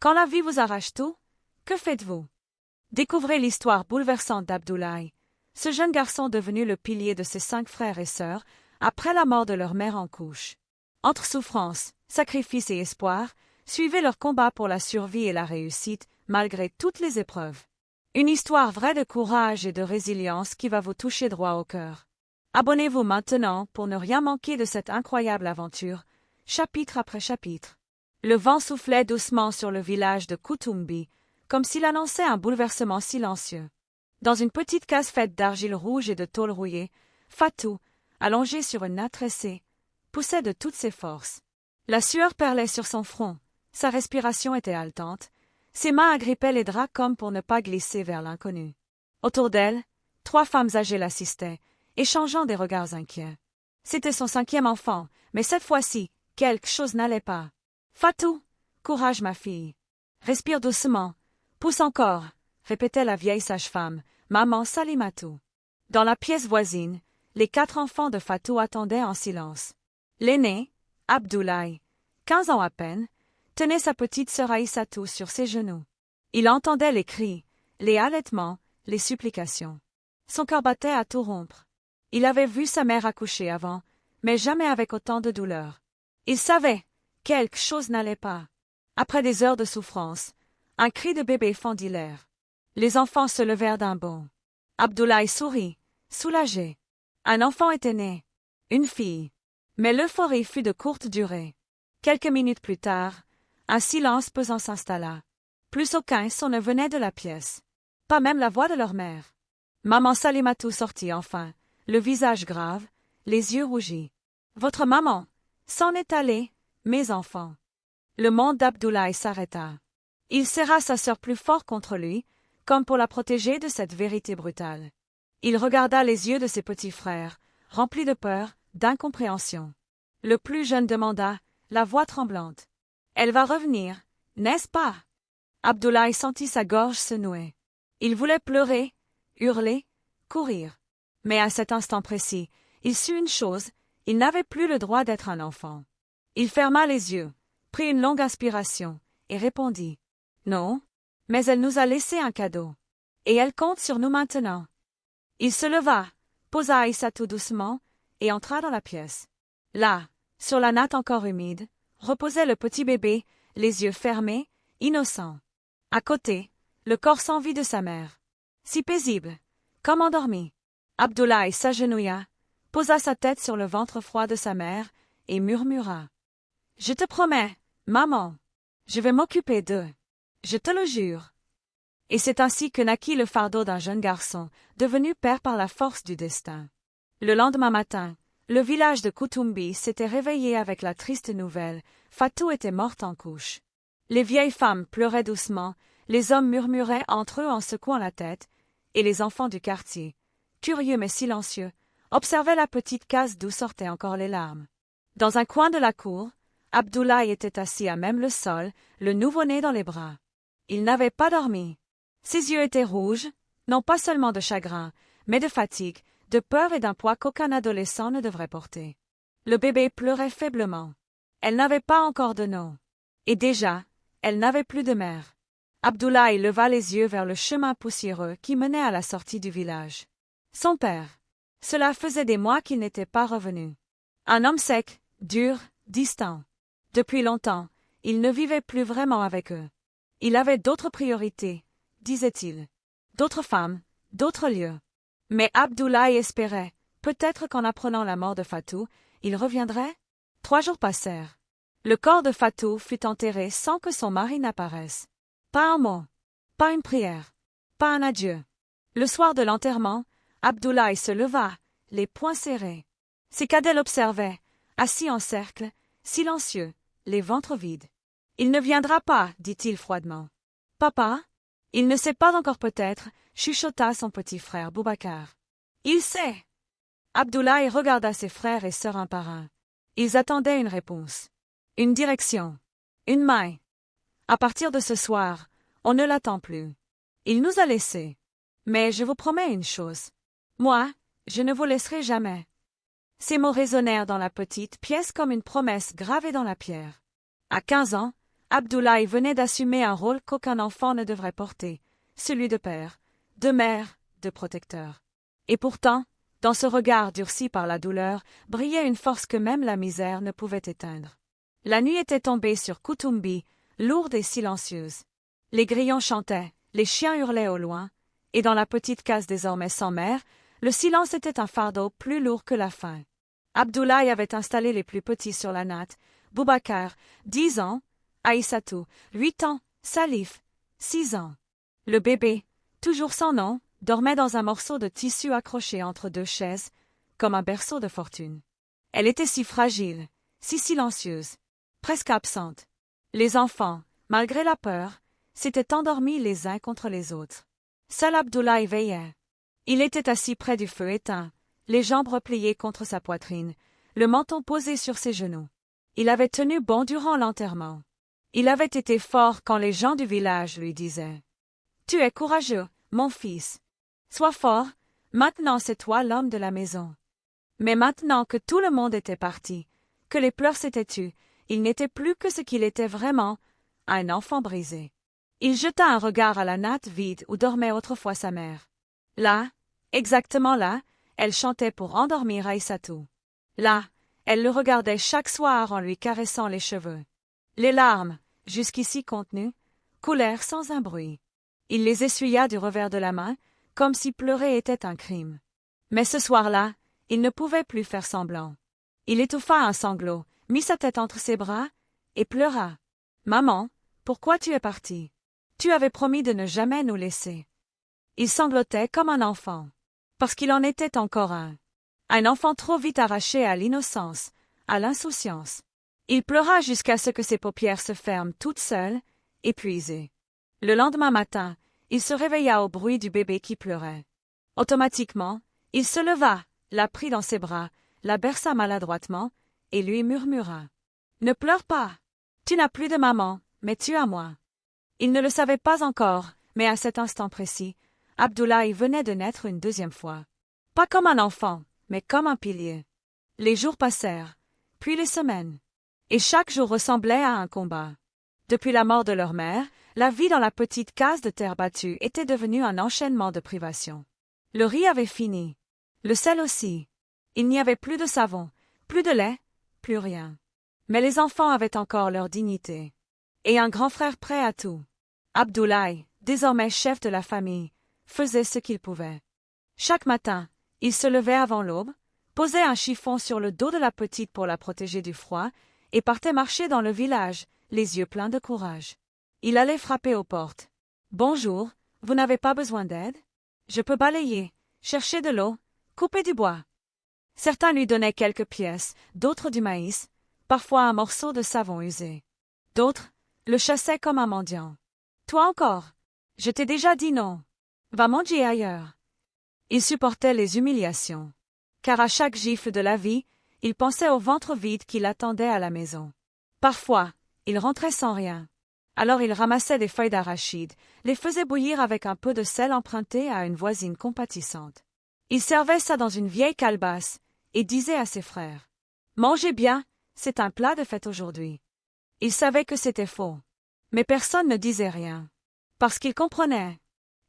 Quand la vie vous arrache tout, que faites-vous? Découvrez l'histoire bouleversante d'Abdoulaye, ce jeune garçon devenu le pilier de ses 5 frères et sœurs après la mort de leur mère en couche. Entre souffrance, sacrifice et espoir, suivez leur combat pour la survie et la réussite, malgré toutes les épreuves. Une histoire vraie de courage et de résilience qui va vous toucher droit au cœur. Abonnez-vous maintenant pour ne rien manquer de cette incroyable aventure, chapitre après chapitre. Le vent soufflait doucement sur le village de Koutoumbi, comme s'il annonçait un bouleversement silencieux. Dans une petite case faite d'argile rouge et de tôle rouillée, Fatou, allongé sur une natte tressée, poussait de toutes ses forces. La sueur perlait sur son front, sa respiration était haletante, ses mains agrippaient les draps comme pour ne pas glisser vers l'inconnu. Autour d'elle, 3 femmes âgées l'assistaient, échangeant des regards inquiets. C'était son 5e enfant, mais cette fois-ci, quelque chose n'allait pas. « Fatou, courage ma fille. Respire doucement. Pousse encore » répétait la vieille sage-femme, maman Salimatou. Dans la pièce voisine, les 4 enfants de Fatou attendaient en silence. L'aîné, Abdoulaye, 15 ans à peine, tenait sa petite sœur Aïssatou sur ses genoux. Il entendait les cris, les halètements, les supplications. Son cœur battait à tout rompre. Il avait vu sa mère accoucher avant, mais jamais avec autant de douleur. Il savait, quelque chose n'allait pas. Après des heures de souffrance, un cri de bébé fendit l'air. Les enfants se levèrent d'un bond. Abdoulaye sourit, soulagé. Un enfant était né, une fille. Mais l'euphorie fut de courte durée. Quelques minutes plus tard, un silence pesant s'installa. Plus aucun son ne venait de la pièce. Pas même la voix de leur mère. Maman Salimatou sortit enfin, le visage grave, les yeux rougis. « Votre maman s'en est allée, mes enfants. » Le monde d'Abdoulaye s'arrêta. Il serra sa sœur plus fort contre lui, comme pour la protéger de cette vérité brutale. Il regarda les yeux de ses petits frères, remplis de peur, d'incompréhension. Le plus jeune demanda, la voix tremblante. « Elle va revenir, n'est-ce pas ?» Abdoulaye sentit sa gorge se nouer. Il voulait pleurer, hurler, courir. Mais à cet instant précis, il sut une chose, il n'avait plus le droit d'être un enfant. Il ferma les yeux, prit une longue inspiration, et répondit. « Non, mais elle nous a laissé un cadeau. Et elle compte sur nous maintenant. » Il se leva, posa Aïssatou doucement, et entra dans la pièce. Là, sur la natte encore humide, reposait le petit bébé, les yeux fermés, innocent. À côté, le corps sans vie de sa mère. Si paisible, comme endormi. Abdoulaye s'agenouilla, posa sa tête sur le ventre froid de sa mère, et murmura. « Je te promets, maman, je vais m'occuper d'eux. Je te le jure. » Et c'est ainsi que naquit le fardeau d'un jeune garçon, devenu père par la force du destin. Le lendemain matin, le village de Koutoumbi s'était réveillé avec la triste nouvelle, Fatou était morte en couche. Les vieilles femmes pleuraient doucement, les hommes murmuraient entre eux en secouant la tête, et les enfants du quartier, curieux mais silencieux, observaient la petite case d'où sortaient encore les larmes. Dans un coin de la cour, Abdoulaye était assis à même le sol, le nouveau-né dans les bras. Il n'avait pas dormi. Ses yeux étaient rouges, non pas seulement de chagrin, mais de fatigue, de peur et d'un poids qu'aucun adolescent ne devrait porter. Le bébé pleurait faiblement. Elle n'avait pas encore de nom. Et déjà, elle n'avait plus de mère. Abdoulaye leva les yeux vers le chemin poussiéreux qui menait à la sortie du village. Son père. Cela faisait des mois qu'il n'était pas revenu. Un homme sec, dur, distant. Depuis longtemps, il ne vivait plus vraiment avec eux. Il avait d'autres priorités, disait-il. D'autres femmes, d'autres lieux. Mais Abdoulaye espérait, peut-être qu'en apprenant la mort de Fatou, il reviendrait. 3 jours passèrent. Le corps de Fatou fut enterré sans que son mari n'apparaisse. Pas un mot, pas une prière, pas un adieu. Le soir de l'enterrement, Abdoulaye se leva, les poings serrés. Ses cadets l'observaient, assis en cercle, silencieux, les ventres vides. « Il ne viendra pas, dit-il froidement. « Papa ?» « Il ne sait pas encore peut-être, chuchota son petit frère Boubacar. « Il sait !» Abdoulaye regarda ses frères et sœurs un par un. Ils attendaient une réponse. Une direction. Une main. À partir de ce soir, on ne l'attend plus. Il nous a laissés. Mais je vous promets une chose. Moi, je ne vous laisserai jamais. Ces mots résonnèrent dans la petite pièce comme une promesse gravée dans la pierre. À 15 ans, Abdoulaye venait d'assumer un rôle qu'aucun enfant ne devrait porter, celui de père, de mère, de protecteur. Et pourtant, dans ce regard durci par la douleur, brillait une force que même la misère ne pouvait éteindre. La nuit était tombée sur Koutoumbi, lourde et silencieuse. Les grillons chantaient, les chiens hurlaient au loin, et dans la petite case désormais sans mère, le silence était un fardeau plus lourd que la faim. Abdoulaye avait installé les plus petits sur la natte, Boubacar, 10 ans, Aïssatou, 8 ans, Salif, 6 ans. Le bébé, toujours sans nom, dormait dans un morceau de tissu accroché entre 2 chaises, comme un berceau de fortune. Elle était si fragile, si silencieuse, presque absente. Les enfants, malgré la peur, s'étaient endormis les uns contre les autres. Seul Abdoulaye veillait. Il était assis près du feu éteint, les jambes repliées contre sa poitrine, le menton posé sur ses genoux. Il avait tenu bon durant l'enterrement. Il avait été fort quand les gens du village lui disaient « Tu es courageux, mon fils. Sois fort, maintenant c'est toi l'homme de la maison. » Mais maintenant que tout le monde était parti, que les pleurs s'étaient tus, il n'était plus que ce qu'il était vraiment, un enfant brisé. Il jeta un regard à la natte vide où dormait autrefois sa mère. Là, exactement là, elle chantait pour endormir Aïssatou. Là, elle le regardait chaque soir en lui caressant les cheveux. Les larmes, jusqu'ici contenues, coulèrent sans un bruit. Il les essuya du revers de la main, comme si pleurer était un crime. Mais ce soir-là, il ne pouvait plus faire semblant. Il étouffa un sanglot, mit sa tête entre ses bras, et pleura. « Maman, pourquoi tu es partie? Tu avais promis de ne jamais nous laisser. » Il sanglotait comme un enfant, parce qu'il en était encore un. Un enfant trop vite arraché à l'innocence, à l'insouciance. Il pleura jusqu'à ce que ses paupières se ferment toutes seules, épuisées. Le lendemain matin, il se réveilla au bruit du bébé qui pleurait. Automatiquement, il se leva, la prit dans ses bras, la berça maladroitement, et lui murmura « Ne pleure pas. Tu n'as plus de maman, mais tu as moi. » Il ne le savait pas encore, mais à cet instant précis, Abdoulaye venait de naître une deuxième fois. Pas comme un enfant, mais comme un pilier. Les jours passèrent, puis les semaines. Et chaque jour ressemblait à un combat. Depuis la mort de leur mère, la vie dans la petite case de terre battue était devenue un enchaînement de privations. Le riz avait fini. Le sel aussi. Il n'y avait plus de savon, plus de lait, plus rien. Mais les enfants avaient encore leur dignité. Et un grand frère prêt à tout. Abdoulaye, désormais chef de la famille, faisait ce qu'il pouvait. Chaque matin, il se levait avant l'aube, posait un chiffon sur le dos de la petite pour la protéger du froid, et partait marcher dans le village, les yeux pleins de courage. Il allait frapper aux portes. « Bonjour, vous n'avez pas besoin d'aide? Je peux balayer, chercher de l'eau, couper du bois. » Certains lui donnaient quelques pièces, d'autres du maïs, parfois un morceau de savon usé. D'autres le chassaient comme un mendiant. « Toi encore, je t'ai déjà dit non. Va manger ailleurs. » Il supportait les humiliations, car à chaque gifle de la vie, il pensait au ventre vide qui l'attendait à la maison. Parfois, il rentrait sans rien. Alors il ramassait des feuilles d'arachide, les faisait bouillir avec un peu de sel emprunté à une voisine compatissante. Il servait ça dans une vieille calebasse et disait à ses frères « Mangez bien, c'est un plat de fête aujourd'hui. » Il savait que c'était faux, mais personne ne disait rien, parce qu'ils comprenaient,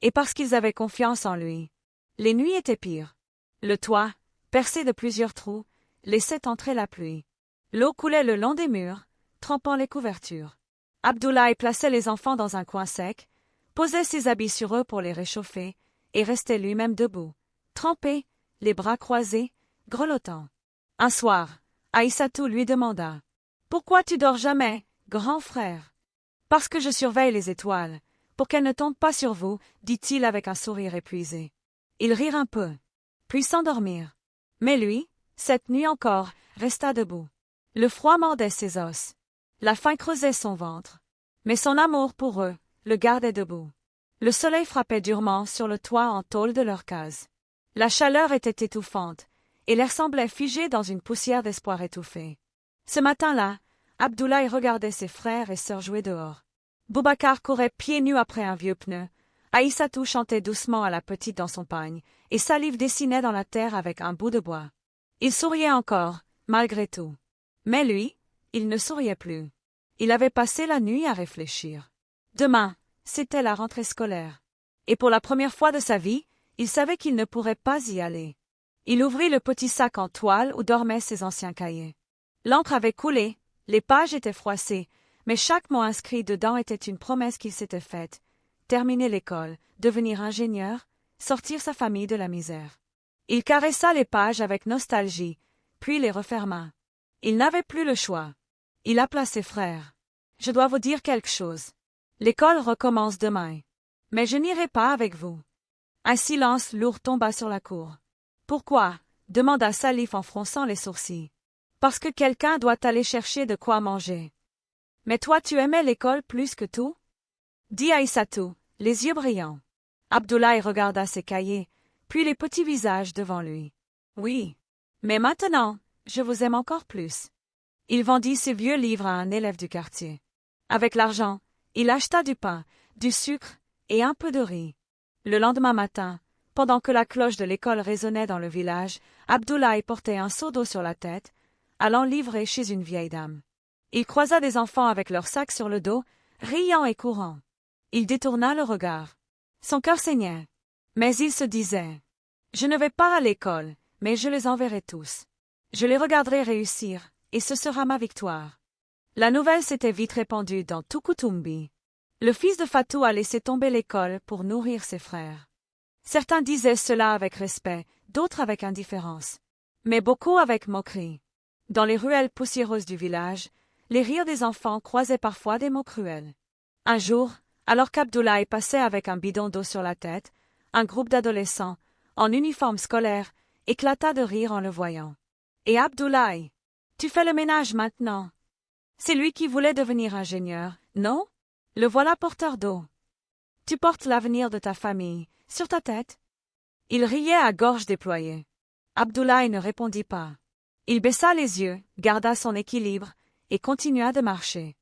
et parce qu'ils avaient confiance en lui. Les nuits étaient pires. Le toit, percé de plusieurs trous, laissait entrer la pluie. L'eau coulait le long des murs, trempant les couvertures. Abdoulaye plaçait les enfants dans un coin sec, posait ses habits sur eux pour les réchauffer, et restait lui-même debout, trempé, les bras croisés, grelottant. Un soir, Aïssatou lui demanda « Pourquoi tu dors jamais, grand frère ?»« Parce que je surveille les étoiles, pour qu'elles ne tombent pas sur vous, dit-il avec un sourire épuisé. Ils rirent un peu, puis s'endormirent. Mais lui, cette nuit encore, resta debout. Le froid mordait ses os. La faim creusait son ventre. Mais son amour pour eux le gardait debout. Le soleil frappait durement sur le toit en tôle de leur case. La chaleur était étouffante, et l'air semblait figé dans une poussière d'espoir étouffé. Ce matin-là, Abdoulaye regardait ses frères et sœurs jouer dehors. Boubacar courait pieds nus après un vieux pneu. Aïssatou chantait doucement à la petite dans son pagne, et Salif dessinait dans la terre avec un bout de bois. Il souriait encore, malgré tout. Mais lui, il ne souriait plus. Il avait passé la nuit à réfléchir. Demain, c'était la rentrée scolaire. Et pour la première fois de sa vie, il savait qu'il ne pourrait pas y aller. Il ouvrit le petit sac en toile où dormaient ses anciens cahiers. L'encre avait coulé, les pages étaient froissées, mais chaque mot inscrit dedans était une promesse qu'il s'était faite. Terminer l'école, devenir ingénieur, sortir sa famille de la misère. Il caressa les pages avec nostalgie, puis les referma. Il n'avait plus le choix. Il appela ses frères. « Je dois vous dire quelque chose. L'école recommence demain. Mais je n'irai pas avec vous. » Un silence lourd tomba sur la cour. « Pourquoi » demanda Salif en fronçant les sourcils. « Parce que quelqu'un doit aller chercher de quoi manger. »« Mais toi tu aimais l'école plus que tout » dit Aïssatou, les yeux brillants. Abdoulaye regarda ses cahiers, puis les petits visages devant lui. « Oui. Mais maintenant, je vous aime encore plus. » Il vendit ses vieux livres à un élève du quartier. Avec l'argent, il acheta du pain, du sucre et un peu de riz. Le lendemain matin, pendant que la cloche de l'école résonnait dans le village, Abdoulaye portait un seau d'eau sur la tête, allant livrer chez une vieille dame. Il croisa des enfants avec leurs sacs sur le dos, riant et courant. Il détourna le regard. Son cœur saignait. Mais il se disait « Je ne vais pas à l'école, mais je les enverrai tous. Je les regarderai réussir, et ce sera ma victoire. » La nouvelle s'était vite répandue dans tout Koutoumbi. Le fils de Fatou a laissé tomber l'école pour nourrir ses frères. Certains disaient cela avec respect, d'autres avec indifférence. Mais beaucoup avec moquerie. Dans les ruelles poussiéreuses du village, les rires des enfants croisaient parfois des mots cruels. Un jour, alors qu'Abdoulaye passait avec un bidon d'eau sur la tête, un groupe d'adolescents, en uniforme scolaire, éclata de rire en le voyant. « Et Abdoulaye, tu fais le ménage maintenant. C'est lui qui voulait devenir ingénieur, non? Le voilà porteur d'eau. Tu portes l'avenir de ta famille sur ta tête. » Il riait à gorge déployée. Abdoulaye ne répondit pas. Il baissa les yeux, garda son équilibre, et continua de marcher.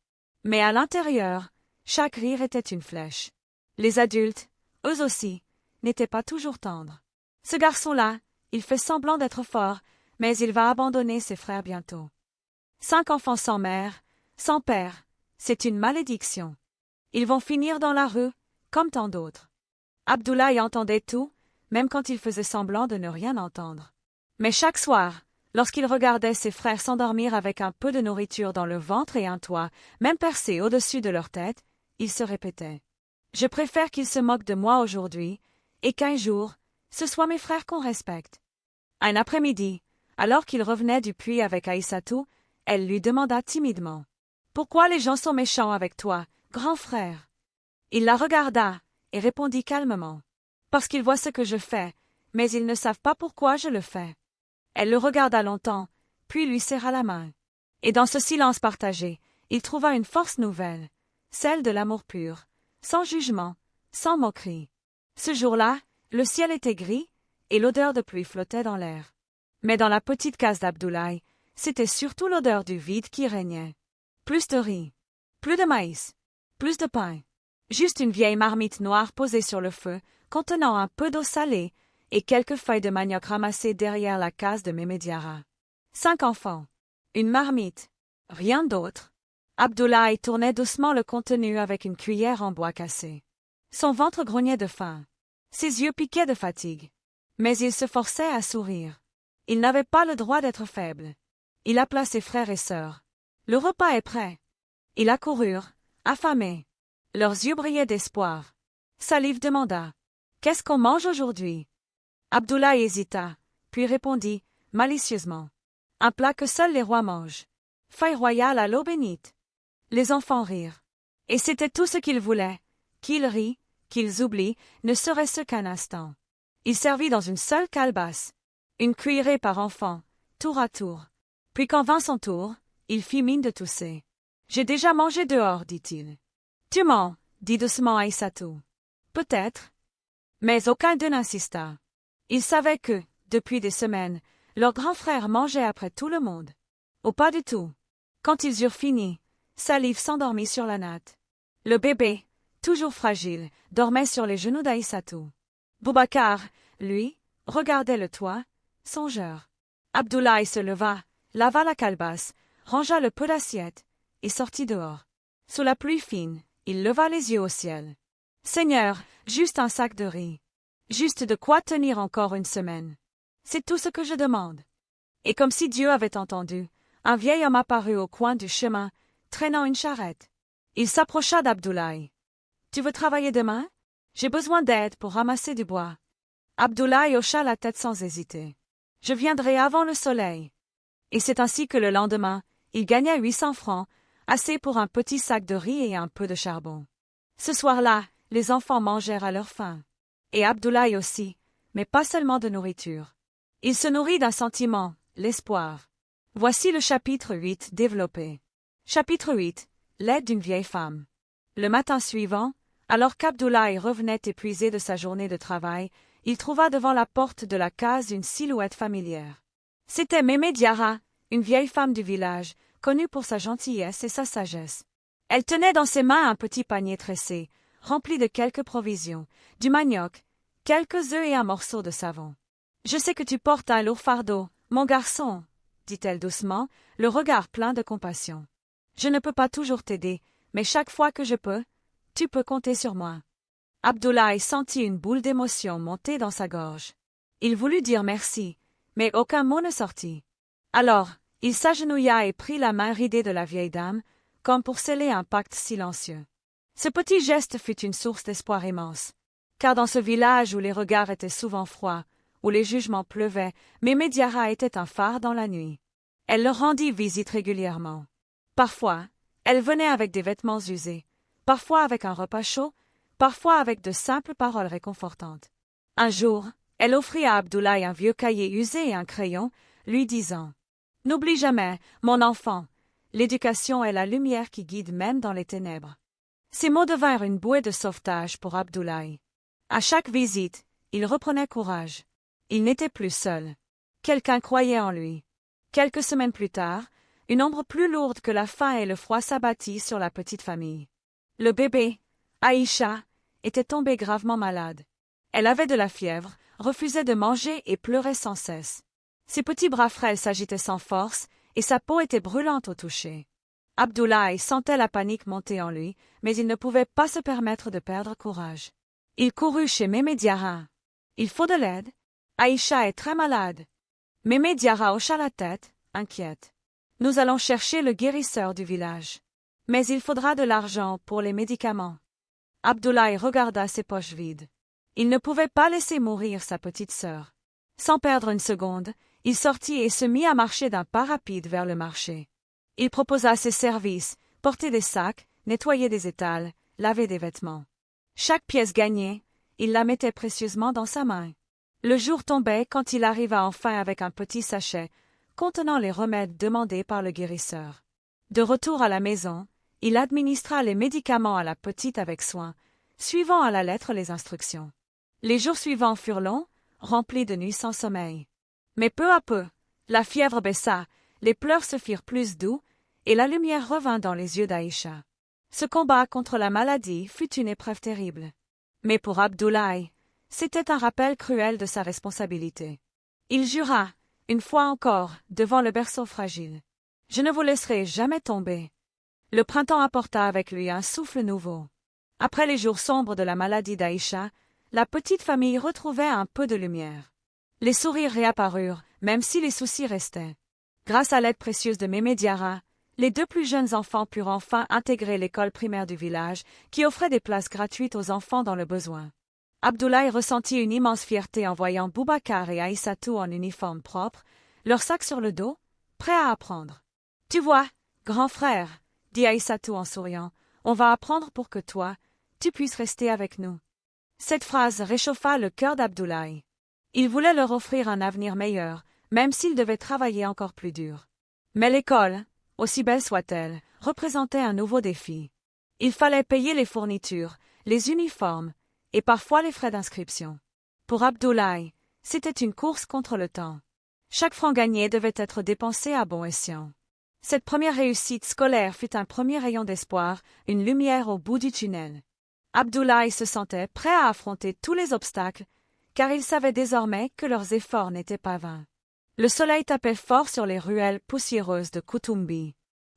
Mais à l'intérieur, chaque rire était une flèche. Les adultes, eux aussi, n'étaient pas toujours tendres. Ce garçon-là, il fait semblant d'être fort, mais il va abandonner ses frères bientôt. 5 enfants sans mère, sans père, c'est une malédiction. Ils vont finir dans la rue, comme tant d'autres. Abdoulaye entendait tout, même quand il faisait semblant de ne rien entendre. Mais chaque soir, lorsqu'il regardait ses frères s'endormir avec un peu de nourriture dans le ventre et un toit, même percé au-dessus de leur tête, il se répétait « Je préfère qu'ils se moquent de moi aujourd'hui, et qu'un jour, ce soit mes frères qu'on respecte. » Un après-midi, alors qu'il revenait du puits avec Aïssatou, elle lui demanda timidement « Pourquoi les gens sont méchants avec toi, grand frère ?» Il la regarda et répondit calmement « Parce qu'ils voient ce que je fais, mais ils ne savent pas pourquoi je le fais. » Elle le regarda longtemps, puis lui serra la main. Et dans ce silence partagé, il trouva une force nouvelle, celle de l'amour pur, sans jugement, sans moquerie. Ce jour-là, le ciel était gris, et l'odeur de pluie flottait dans l'air. Mais dans la petite case d'Abdoulaye, c'était surtout l'odeur du vide qui régnait. Plus de riz, plus de maïs, plus de pain. Juste une vieille marmite noire posée sur le feu, contenant un peu d'eau salée, et quelques feuilles de manioc ramassées derrière la case de Mémé Diarra. 5 enfants. Une marmite. Rien d'autre. Abdoulaye tournait doucement le contenu avec une cuillère en bois cassé. Son ventre grognait de faim. Ses yeux piquaient de fatigue. Mais il se forçait à sourire. Il n'avait pas le droit d'être faible. Il appela ses frères et sœurs. « Le repas est prêt. » Ils accoururent, affamés. Leurs yeux brillaient d'espoir. Salif demanda « Qu'est-ce qu'on mange aujourd'hui ?» Abdoulaye hésita, puis répondit, malicieusement « Un plat que seuls les rois mangent. Feuille royale à l'eau bénite. » Les enfants rirent. Et c'était tout ce qu'ils voulaient, qu'ils rient, qu'ils oublient, ne serait-ce qu'un instant. Il servit dans une seule calebasse, une cuillerée par enfant, tour à tour. Puis quand vint son tour, il fit mine de tousser. « J'ai déjà mangé dehors, dit-il. »« Tu mens, dit doucement Aïssatou. »« Peut-être. » Mais aucun d'eux n'insista. Ils savaient que, depuis des semaines, leur grand frère mangeait après tout le monde. Oh, pas du tout. Quand ils eurent fini, Salif s'endormit sur la natte. Le bébé, toujours fragile, dormait sur les genoux d'Aïssatou. Boubacar, lui, regardait le toit, songeur. Abdoulaye se leva, lava la calebasse, rangea le peu d'assiette, et sortit dehors. Sous la pluie fine, il leva les yeux au ciel. « Seigneur, juste un sac de riz. Juste de quoi tenir encore une semaine. C'est tout ce que je demande. » Et comme si Dieu avait entendu, un vieil homme apparut au coin du chemin, traînant une charrette. Il s'approcha d'Abdoulaye. « Tu veux travailler demain? J'ai besoin d'aide pour ramasser du bois. » Abdoulaye hocha la tête sans hésiter. « Je viendrai avant le soleil. » Et c'est ainsi que le lendemain, il gagna 800 francs, assez pour un petit sac de riz et un peu de charbon. Ce soir-là, les enfants mangèrent à leur faim. Et Abdoulaye aussi, mais pas seulement de nourriture. Il se nourrit d'un sentiment, l'espoir. Voici le chapitre 8 développé. Chapitre 8. L'aide d'une vieille femme. Le matin suivant, alors qu'Abdoulaye revenait épuisé de sa journée de travail, il trouva devant la porte de la case une silhouette familière. C'était Mémé Diarra, une vieille femme du village, connue pour sa gentillesse et sa sagesse. Elle tenait dans ses mains un petit panier tressé, rempli de quelques provisions, du manioc, quelques œufs et un morceau de savon. « Je sais que tu portes un lourd fardeau, mon garçon, » dit-elle doucement, le regard plein de compassion. « Je ne peux pas toujours t'aider, mais chaque fois que je peux, tu peux compter sur moi. » Abdoulaye sentit une boule d'émotion monter dans sa gorge. Il voulut dire merci, mais aucun mot ne sortit. Alors, il s'agenouilla et prit la main ridée de la vieille dame, comme pour sceller un pacte silencieux. Ce petit geste fut une source d'espoir immense. Car dans ce village où les regards étaient souvent froids, où les jugements pleuvaient, Mémé Diarra était un phare dans la nuit. Elle leur rendit visite régulièrement. Parfois, elle venait avec des vêtements usés, parfois avec un repas chaud, parfois avec de simples paroles réconfortantes. Un jour, elle offrit à Abdoulaye un vieux cahier usé et un crayon, lui disant « N'oublie jamais, mon enfant, l'éducation est la lumière qui guide même dans les ténèbres. » Ces mots devinrent une bouée de sauvetage pour Abdoulaye. À chaque visite, il reprenait courage. Il n'était plus seul. Quelqu'un croyait en lui. Quelques semaines plus tard, une ombre plus lourde que la faim et le froid s'abattit sur la petite famille. Le bébé, Aïcha, était tombée gravement malade. Elle avait de la fièvre, refusait de manger et pleurait sans cesse. Ses petits bras frêles s'agitaient sans force et sa peau était brûlante au toucher. Abdoulaye sentait la panique monter en lui, mais il ne pouvait pas se permettre de perdre courage. Il courut chez Mémé Diarra. « Il faut de l'aide. Aïcha est très malade. » Mémé Diarra hocha la tête, inquiète. « Nous allons chercher le guérisseur du village. Mais il faudra de l'argent pour les médicaments. » Abdoulaye regarda ses poches vides. Il ne pouvait pas laisser mourir sa petite sœur. Sans perdre une seconde, il sortit et se mit à marcher d'un pas rapide vers le marché. Il proposa ses services, porter des sacs, nettoyer des étals, laver des vêtements. Chaque pièce gagnée, il la mettait précieusement dans sa main. Le jour tombait quand il arriva enfin avec un petit sachet, contenant les remèdes demandés par le guérisseur. De retour à la maison, il administra les médicaments à la petite avec soin, suivant à la lettre les instructions. Les jours suivants furent longs, remplis de nuits sans sommeil. Mais peu à peu, la fièvre baissa, les pleurs se firent plus doux, et la lumière revint dans les yeux d'Aïcha. Ce combat contre la maladie fut une épreuve terrible. Mais pour Abdoulaye, c'était un rappel cruel de sa responsabilité. Il jura, une fois encore, devant le berceau fragile. « Je ne vous laisserai jamais tomber. » Le printemps apporta avec lui un souffle nouveau. Après les jours sombres de la maladie d'Aïcha, la petite famille retrouvait un peu de lumière. Les sourires réapparurent, même si les soucis restaient. Grâce à l'aide précieuse de Mémé Diarra, les deux plus jeunes enfants purent enfin intégrer l'école primaire du village, qui offrait des places gratuites aux enfants dans le besoin. Abdoulaye ressentit une immense fierté en voyant Boubacar et Aïssatou en uniforme propre, leur sac sur le dos, prêts à apprendre. « Tu vois, grand frère, » dit Aïssatou en souriant, « on va apprendre pour que toi, tu puisses rester avec nous. » Cette phrase réchauffa le cœur d'Abdoulaye. Il voulait leur offrir un avenir meilleur, même s'il devait travailler encore plus dur. Mais l'école, aussi belle soit-elle, représentait un nouveau défi. Il fallait payer les fournitures, les uniformes, et parfois les frais d'inscription. Pour Abdoulaye, c'était une course contre le temps. Chaque franc gagné devait être dépensé à bon escient. Cette première réussite scolaire fut un premier rayon d'espoir, une lumière au bout du tunnel. Abdoulaye se sentait prêt à affronter tous les obstacles, car il savait désormais que leurs efforts n'étaient pas vains. Le soleil tapait fort sur les ruelles poussiéreuses de Koutoumbi.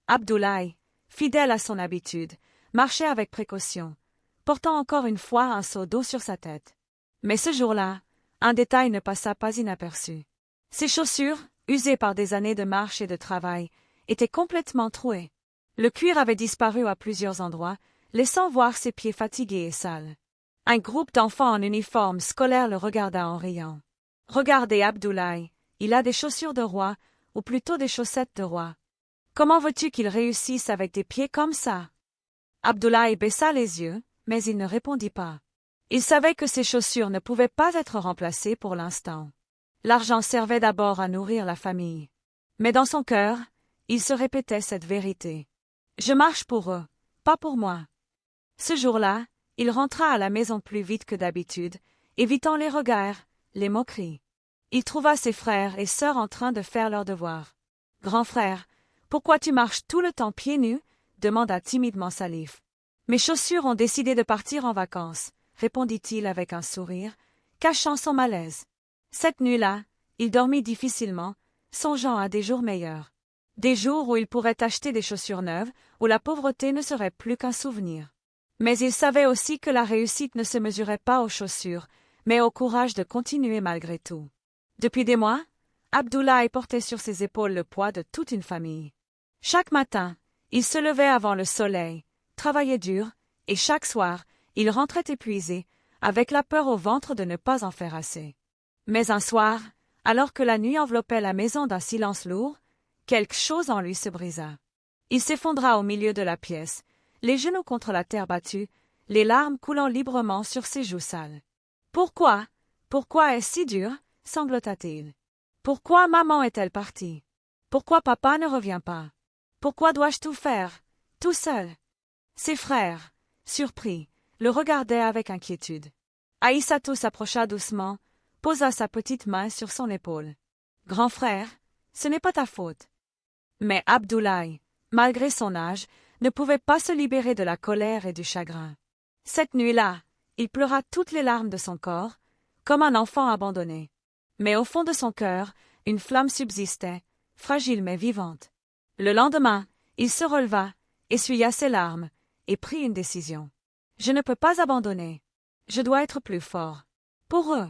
Abdoulaye, fidèle à son habitude, marchait avec précaution, portant encore une fois un seau d'eau sur sa tête. Mais ce jour-là, un détail ne passa pas inaperçu. Ses chaussures, usées par des années de marche et de travail, étaient complètement trouées. Le cuir avait disparu à plusieurs endroits, laissant voir ses pieds fatigués et sales. Un groupe d'enfants en uniforme scolaire le regarda en riant. « Regardez Abdoulaye, il a des chaussures de roi, ou plutôt des chaussettes de roi. Comment veux-tu qu'il réussisse avec des pieds comme ça ?» Abdoulaye baissa les yeux, mais il ne répondit pas. Il savait que ses chaussures ne pouvaient pas être remplacées pour l'instant. L'argent servait d'abord à nourrir la famille. Mais dans son cœur, il se répétait cette vérité. « Je marche pour eux, pas pour moi. » Ce jour-là, il rentra à la maison plus vite que d'habitude, évitant les regards, les moqueries. Il trouva ses frères et sœurs en train de faire leurs devoirs. « Grand frère, pourquoi tu marches tout le temps pieds nus ?» demanda timidement Salif. « Mes chaussures ont décidé de partir en vacances, » répondit-il avec un sourire, cachant son malaise. Cette nuit-là, il dormit difficilement, songeant à des jours meilleurs. Des jours où il pourrait acheter des chaussures neuves, où la pauvreté ne serait plus qu'un souvenir. Mais il savait aussi que la réussite ne se mesurait pas aux chaussures, mais au courage de continuer malgré tout. Depuis des mois, Abdoulaye portait sur ses épaules le poids de toute une famille. Chaque matin, il se levait avant le soleil, travaillait dur, et chaque soir, il rentrait épuisé, avec la peur au ventre de ne pas en faire assez. Mais un soir, alors que la nuit enveloppait la maison d'un silence lourd, quelque chose en lui se brisa. Il s'effondra au milieu de la pièce, les genoux contre la terre battue, les larmes coulant librement sur ses joues sales. « Pourquoi? Pourquoi est-ce si dur ?» sanglota-t-il. « Pourquoi maman est-elle partie? Pourquoi papa ne revient pas? Pourquoi dois-je tout faire, tout seul ?» Ses frères, surpris, le regardaient avec inquiétude. Aïssatou s'approcha doucement, posa sa petite main sur son épaule. « Grand frère, ce n'est pas ta faute. » Mais Abdoulaye, malgré son âge, ne pouvait pas se libérer de la colère et du chagrin. Cette nuit-là, il pleura toutes les larmes de son corps, comme un enfant abandonné. Mais au fond de son cœur, une flamme subsistait, fragile mais vivante. Le lendemain, il se releva, essuya ses larmes, et prit une décision. « Je ne peux pas abandonner. Je dois être plus fort. Pour eux. »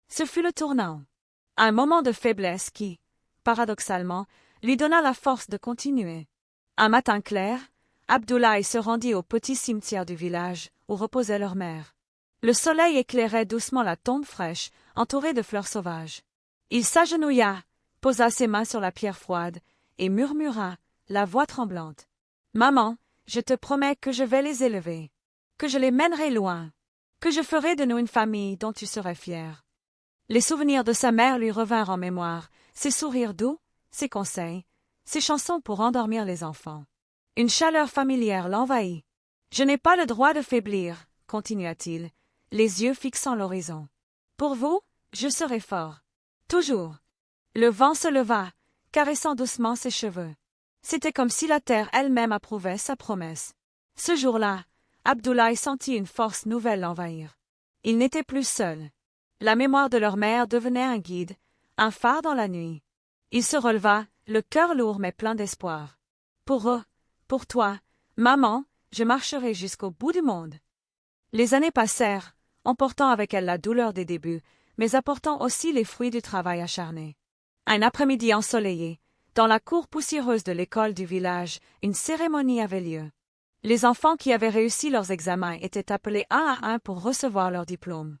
Ce fut le tournant. Un moment de faiblesse qui, paradoxalement, lui donna la force de continuer. Un matin clair, Abdoulaye se rendit au petit cimetière du village, où reposait leur mère. Le soleil éclairait doucement la tombe fraîche, entourée de fleurs sauvages. Il s'agenouilla, posa ses mains sur la pierre froide, et murmura, la voix tremblante. « Maman, je te promets que je vais les élever, que je les mènerai loin, que je ferai de nous une famille dont tu serais fier. » Les souvenirs de sa mère lui revinrent en mémoire, ses sourires doux, ses conseils, ses chansons pour endormir les enfants. Une chaleur familière l'envahit. « Je n'ai pas le droit de faiblir, » continua-t-il, les yeux fixant l'horizon. « Pour vous, je serai fort. Toujours. » Le vent se leva, caressant doucement ses cheveux. C'était comme si la terre elle-même approuvait sa promesse. Ce jour-là, Abdoulaye sentit une force nouvelle l'envahir. Il n'était plus seul. La mémoire de leur mère devenait un guide, un phare dans la nuit. Il se releva, le cœur lourd mais plein d'espoir. « Pour eux, pour toi, maman, je marcherai jusqu'au bout du monde. » Les années passèrent, emportant avec elles la douleur des débuts, mais apportant aussi les fruits du travail acharné. Un après-midi ensoleillé, dans la cour poussiéreuse de l'école du village, une cérémonie avait lieu. Les enfants qui avaient réussi leurs examens étaient appelés un à un pour recevoir leur diplôme.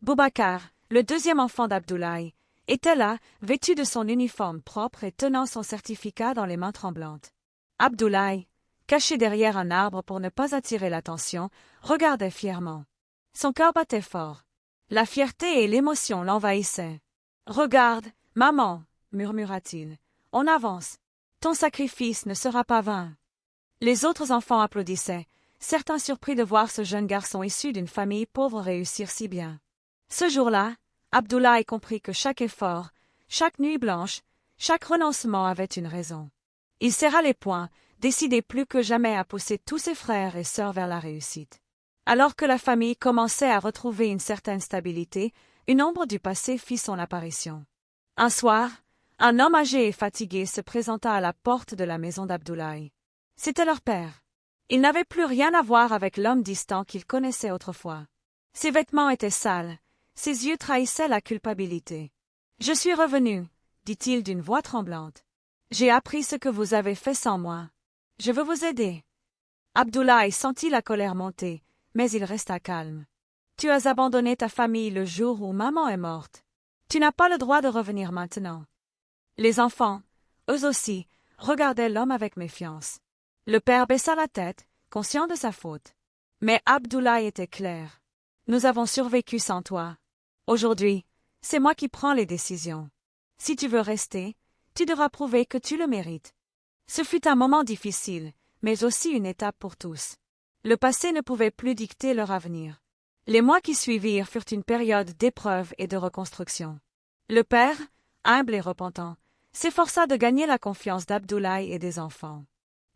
Boubacar, le deuxième enfant d'Abdoulaye, était là, vêtu de son uniforme propre et tenant son certificat dans les mains tremblantes. Abdoulaye, caché derrière un arbre pour ne pas attirer l'attention, regardait fièrement. Son cœur battait fort. La fierté et l'émotion l'envahissaient. « Regarde, maman, » murmura-t-il, « on avance. Ton sacrifice ne sera pas vain. » Les autres enfants applaudissaient, certains surpris de voir ce jeune garçon issu d'une famille pauvre réussir si bien. Ce jour-là, Abdoulaye comprit que chaque effort, chaque nuit blanche, chaque renoncement avait une raison. Il serra les poings, décidé plus que jamais à pousser tous ses frères et sœurs vers la réussite. Alors que la famille commençait à retrouver une certaine stabilité, une ombre du passé fit son apparition. Un soir, un homme âgé et fatigué se présenta à la porte de la maison d'Abdoulaye. C'était leur père. Il n'avait plus rien à voir avec l'homme distant qu'il connaissait autrefois. Ses vêtements étaient sales, ses yeux trahissaient la culpabilité. « Je suis revenu, dit-il d'une voix tremblante. J'ai appris ce que vous avez fait sans moi. Je veux vous aider. » Abdoulaye sentit la colère monter, mais il resta calme. « Tu as abandonné ta famille le jour où maman est morte. Tu n'as pas le droit de revenir maintenant. » Les enfants, eux aussi, regardaient l'homme avec méfiance. Le père baissa la tête, conscient de sa faute. Mais Abdoulaye était clair. « Nous avons survécu sans toi. Aujourd'hui, c'est moi qui prends les décisions. Si tu veux rester, tu devras prouver que tu le mérites. » Ce fut un moment difficile, mais aussi une étape pour tous. Le passé ne pouvait plus dicter leur avenir. Les mois qui suivirent furent une période d'épreuve et de reconstruction. Le père, humble et repentant, s'efforça de gagner la confiance d'Abdoulaye et des enfants.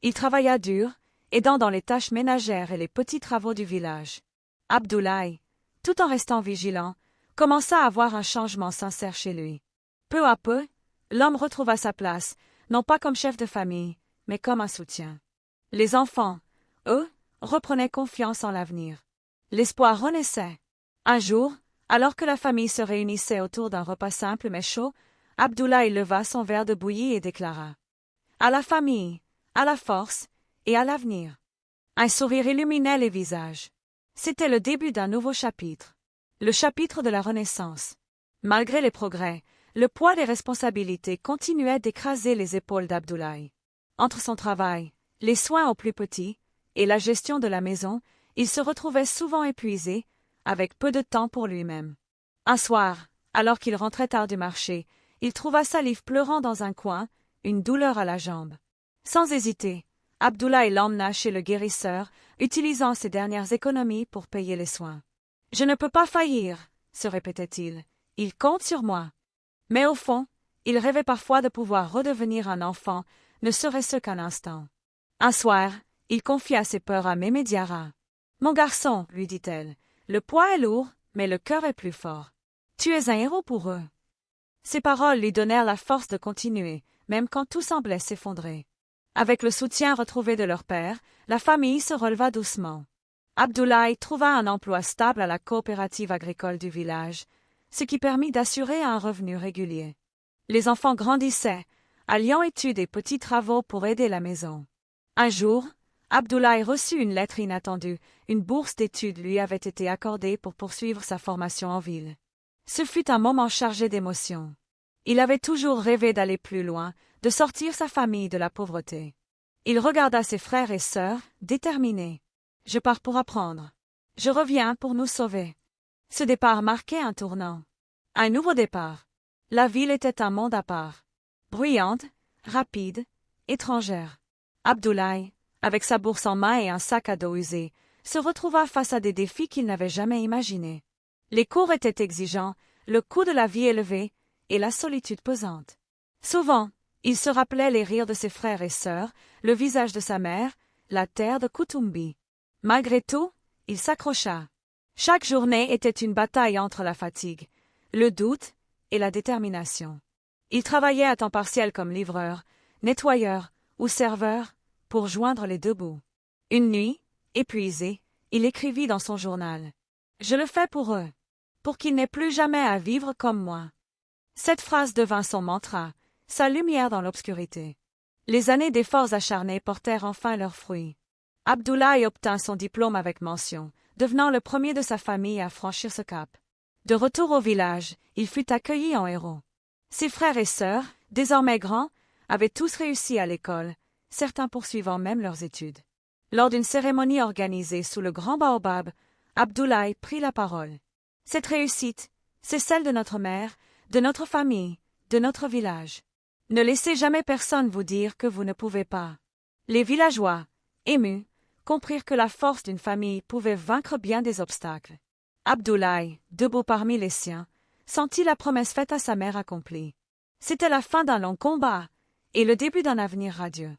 Il travailla dur, aidant dans les tâches ménagères et les petits travaux du village. Abdoulaye, tout en restant vigilant, commença à voir un changement sincère chez lui. Peu à peu, l'homme retrouva sa place, non pas comme chef de famille, mais comme un soutien. Les enfants, eux, reprenaient confiance en l'avenir. L'espoir renaissait. Un jour, alors que la famille se réunissait autour d'un repas simple mais chaud, Abdoulaye leva son verre de bouillie et déclara « À la famille, à la force et à l'avenir. » Un sourire illuminait les visages. C'était le début d'un nouveau chapitre. Le chapitre de la Renaissance. Malgré les progrès, le poids des responsabilités continuait d'écraser les épaules d'Abdoulaye. Entre son travail, les soins aux plus petits, et la gestion de la maison, il se retrouvait souvent épuisé, avec peu de temps pour lui-même. Un soir, alors qu'il rentrait tard du marché, il trouva Salif pleurant dans un coin, une douleur à la jambe. Sans hésiter, Abdoulaye l'emmena chez le guérisseur, utilisant ses dernières économies pour payer les soins. « Je ne peux pas faillir, » se répétait-il. « Il compte sur moi. » Mais au fond, il rêvait parfois de pouvoir redevenir un enfant, ne serait-ce qu'un instant. Un soir, il confia ses peurs à Mémé Diarra. « Mon garçon, lui dit-elle, le poids est lourd, mais le cœur est plus fort. Tu es un héros pour eux. » Ces paroles lui donnèrent la force de continuer, même quand tout semblait s'effondrer. Avec le soutien retrouvé de leur père, la famille se releva doucement. Abdoulaye trouva un emploi stable à la coopérative agricole du village, ce qui permit d'assurer un revenu régulier. Les enfants grandissaient, alliant études et petits travaux pour aider la maison. Un jour, Abdoulaye reçut une lettre inattendue, une bourse d'études lui avait été accordée pour poursuivre sa formation en ville. Ce fut un moment chargé d'émotions. Il avait toujours rêvé d'aller plus loin, de sortir sa famille de la pauvreté. Il regarda ses frères et sœurs, déterminés. « Je pars pour apprendre. Je reviens pour nous sauver. » Ce départ marquait un tournant. Un nouveau départ. La ville était un monde à part. Bruyante, rapide, étrangère. Abdoulaye, avec sa bourse en main et un sac à dos usé, se retrouva face à des défis qu'il n'avait jamais imaginés. Les cours étaient exigeants, le coût de la vie élevé et la solitude pesante. Souvent, il se rappelait les rires de ses frères et sœurs, le visage de sa mère, la terre de Koutoumbi. Malgré tout, il s'accrocha. Chaque journée était une bataille entre la fatigue, le doute et la détermination. Il travaillait à temps partiel comme livreur, nettoyeur ou serveur pour joindre les deux bouts. Une nuit, épuisé, il écrivit dans son journal « Je le fais pour eux, pour qu'ils n'aient plus jamais à vivre comme moi. » Cette phrase devint son mantra, sa lumière dans l'obscurité. Les années d'efforts acharnés portèrent enfin leurs fruits. Abdoulaye obtint son diplôme avec mention, devenant le premier de sa famille à franchir ce cap. De retour au village, il fut accueilli en héros. Ses frères et sœurs, désormais grands, avaient tous réussi à l'école, certains poursuivant même leurs études. Lors d'une cérémonie organisée sous le grand baobab, Abdoulaye prit la parole. « Cette réussite, c'est celle de notre mère, de notre famille, de notre village. Ne laissez jamais personne vous dire que vous ne pouvez pas. » Les villageois, émus, comprirent que la force d'une famille pouvait vaincre bien des obstacles. Abdoulaye, debout parmi les siens, sentit la promesse faite à sa mère accomplie. C'était la fin d'un long combat et le début d'un avenir radieux.